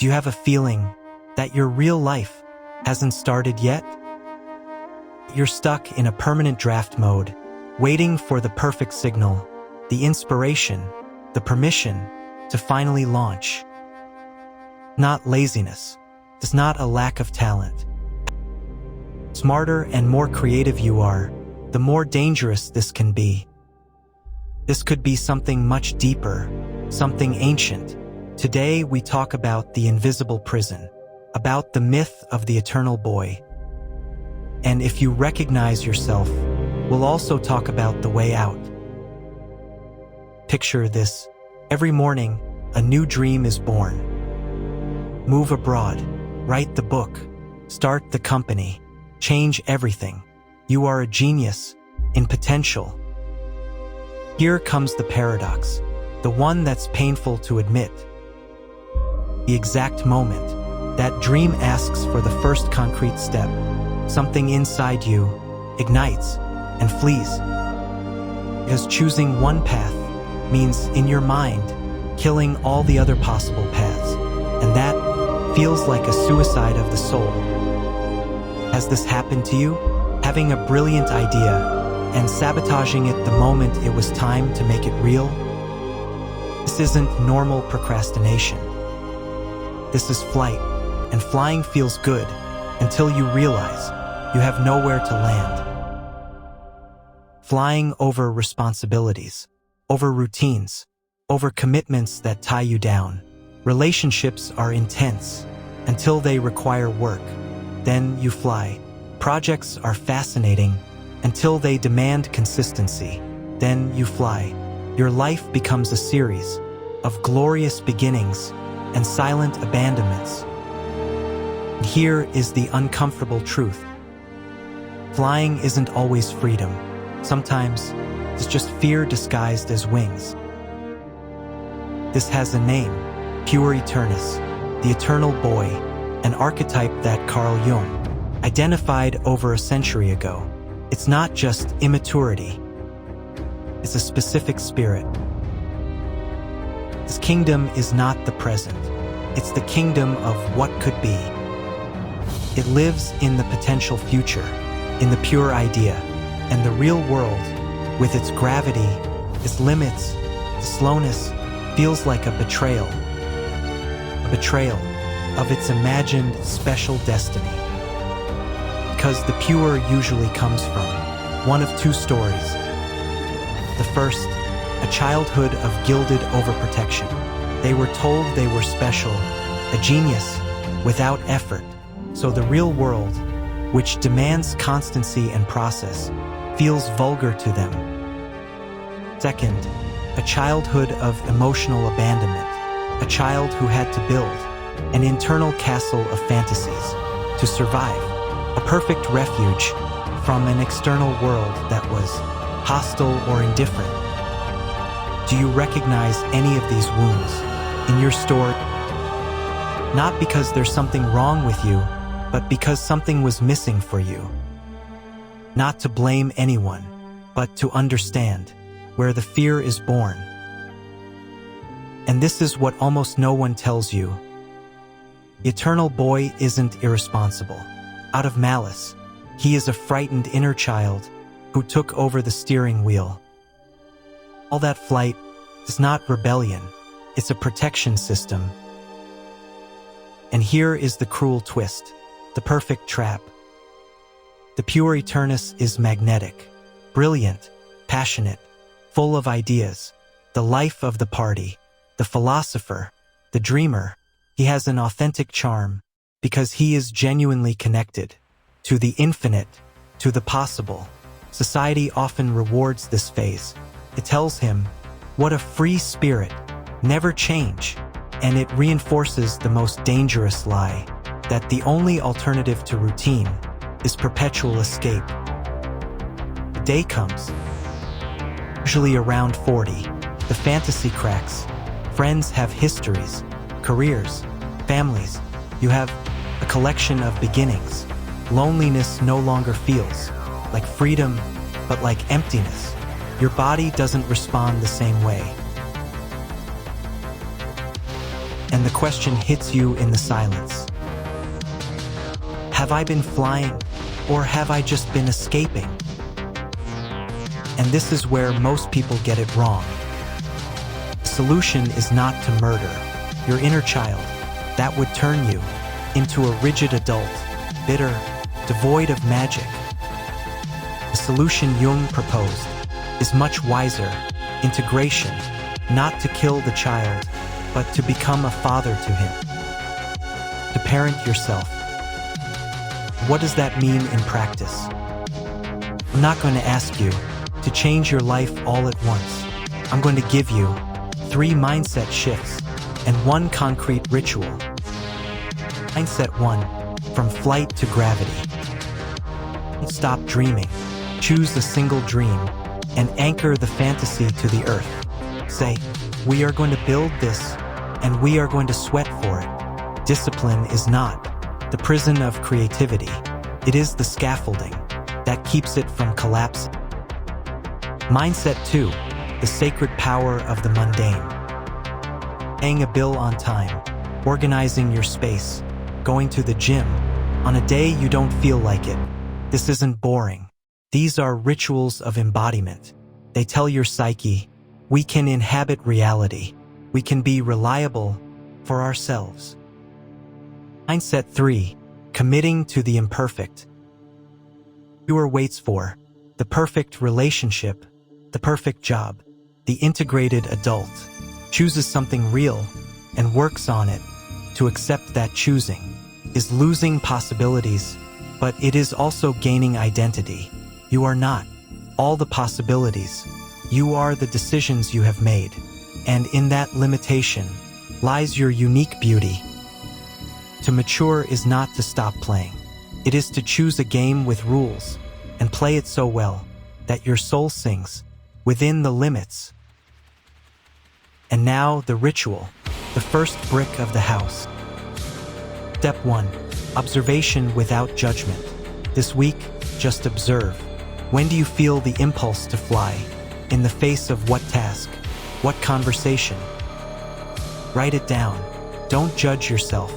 Do you have a feeling that your real life hasn't started yet? You're stuck in a permanent draft mode, waiting for the perfect signal, the inspiration, the permission to finally launch. Not laziness. It's not a lack of talent. Smarter and more creative you are, the more dangerous this can be. This could be something much deeper, something ancient. Today we talk about the invisible prison, about the myth of the eternal boy. And if you recognize yourself, we'll also talk about the way out. Picture this. Every morning, a new dream is born. Move abroad, write the book, start the company, change everything. You are a genius, in potential. Here comes the paradox, the one that's painful to admit. The exact moment that dream asks for the first concrete step, something inside you ignites and flees. Because choosing one path means, in your mind, killing all the other possible paths, and that feels like a suicide of the soul. Has this happened to you? Having a brilliant idea and sabotaging it the moment it was time to make it real? This isn't normal procrastination. This is flight, and flying feels good until you realize you have nowhere to land. Flying over responsibilities, over routines, over commitments that tie you down. Relationships are intense until they require work. Then you fly. Projects are fascinating until they demand consistency. Then you fly. Your life becomes a series of glorious beginnings and silent abandonments. And here is the uncomfortable truth. Flying isn't always freedom. Sometimes it's just fear disguised as wings. This has a name, Puer Aeternus, the eternal boy, an archetype that Carl Jung identified over a century ago. It's not just immaturity. It's a specific spirit. This kingdom is not the present. It's the kingdom of what could be. It lives in the potential future, in the pure idea, and the real world, with its gravity, its limits, its slowness, feels like a betrayal of its imagined special destiny. Because the pure usually comes from one of two stories. The first, a childhood of gilded overprotection. They were told they were special, a genius, without effort. So the real world, which demands constancy and process, feels vulgar to them. Second, a childhood of emotional abandonment. A child who had to build an internal castle of fantasies to survive, a perfect refuge from an external world that was hostile or indifferent. Do you recognize any of these wounds in your story? Not because there's something wrong with you, but because something was missing for you. Not to blame anyone, but to understand where the fear is born. And this is what almost no one tells you. The eternal boy isn't irresponsible. Out of malice, he is a frightened inner child who took over the steering wheel. All that flight is not rebellion, it's a protection system. And here is the cruel twist, the perfect trap. The Puer Aeternus is magnetic, brilliant, passionate, full of ideas, the life of the party, the philosopher, the dreamer. He has an authentic charm because he is genuinely connected to the infinite, to the possible. Society often rewards this phase. It tells him, what a free spirit, never change, and it reinforces the most dangerous lie, that the only alternative to routine is perpetual escape. The day comes, usually around 40, the fantasy cracks. Friends have histories, careers, families. You have a collection of beginnings. Loneliness no longer feels like freedom, but like emptiness. Your body doesn't respond the same way. and the question hits you in the silence. Have I been flying, or have I just been escaping? And this is where most people get it wrong. The solution is not to murder your inner child. That would turn you into a rigid adult, bitter, devoid of magic. The solution Jung proposed is much wiser: integration, not to kill the child, but to become a father to him. To parent yourself. What does that mean in practice? I'm not going to ask you to change your life all at once. I'm going to give you 3 mindset shifts and 1 concrete ritual. Mindset 1, from flight to gravity. Don't stop dreaming. Choose a single dream and anchor the fantasy to the earth. Say, we are going to build this, and we are going to sweat for it. Discipline is not the prison of creativity. It is the scaffolding that keeps it from collapsing. Mindset 2, the sacred power of the mundane. Paying a bill on time, organizing your space, going to the gym on a day you don't feel like it. This isn't boring. These are rituals of embodiment. They tell your psyche, we can inhabit reality. We can be reliable for ourselves. Mindset 3, committing to the imperfect. Viewer waits for the perfect relationship, the perfect job. The integrated adult chooses something real and works on it. To accept that choosing is losing possibilities, but it is also gaining identity. You are not all the possibilities. You are the decisions you have made, and in that limitation lies your unique beauty. To mature is not to stop playing. It is to choose a game with rules and play it so well that your soul sings within the limits. And now the ritual, the first brick of the house. Step 1, observation without judgment. This week, just observe. When do you feel the impulse to fly? In the face of what task? What conversation? Write it down. Don't judge yourself.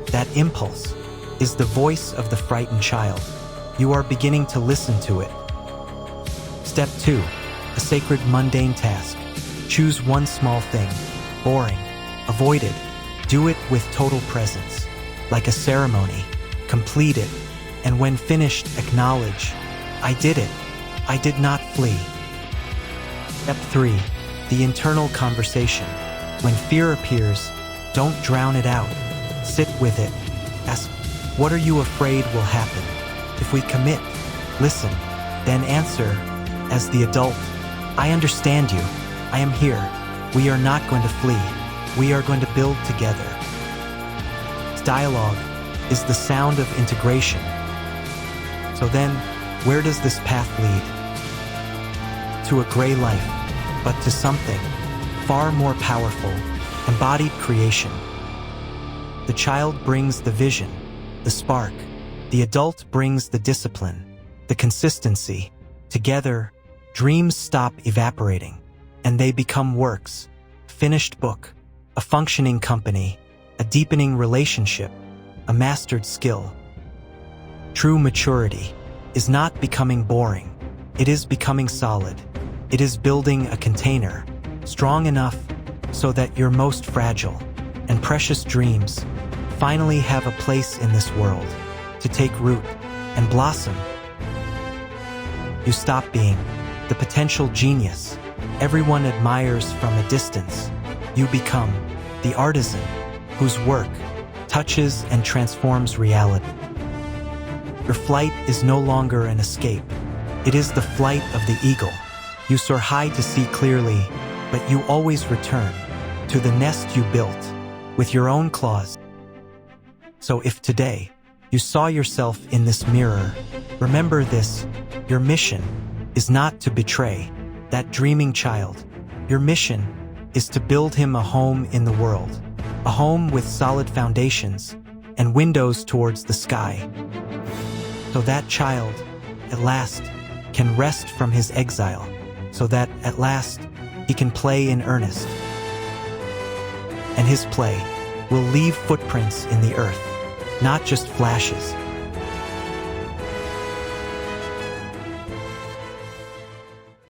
That impulse is the voice of the frightened child. You are beginning to listen to it. Step 2, a sacred mundane task. Choose one small thing. Boring. Avoid it. Do it with total presence. Like a ceremony. Complete it. And when finished, acknowledge, I did it. I did not flee. Step 3, the internal conversation. When fear appears, don't drown it out. Sit with it. Ask, what are you afraid will happen? If we commit, listen, then answer, as the adult, I understand you. I am here. We are not going to flee. We are going to build together. Dialogue is the sound of integration. So then, where does this path lead? To a gray life, but to something far more powerful, embodied creation. The child brings the vision, the spark. The adult brings the discipline, the consistency. Together, dreams stop evaporating, and they become works, a finished book, a functioning company, a deepening relationship, a mastered skill. True maturity is not becoming boring. It is becoming solid. It is building a container, strong enough so that your most fragile and precious dreams finally have a place in this world to take root and blossom. You stop being the potential genius everyone admires from a distance. You become the artisan whose work touches and transforms reality. Your flight is no longer an escape. It is the flight of the eagle. You soar high to see clearly, but you always return to the nest you built with your own claws. So if today you saw yourself in this mirror, remember this: your mission is not to betray that dreaming child. Your mission is to build him a home in the world, a home with solid foundations and windows towards the sky. So that child, at last, can rest from his exile, so that, at last, he can play in earnest. And his play will leave footprints in the earth, not just flashes.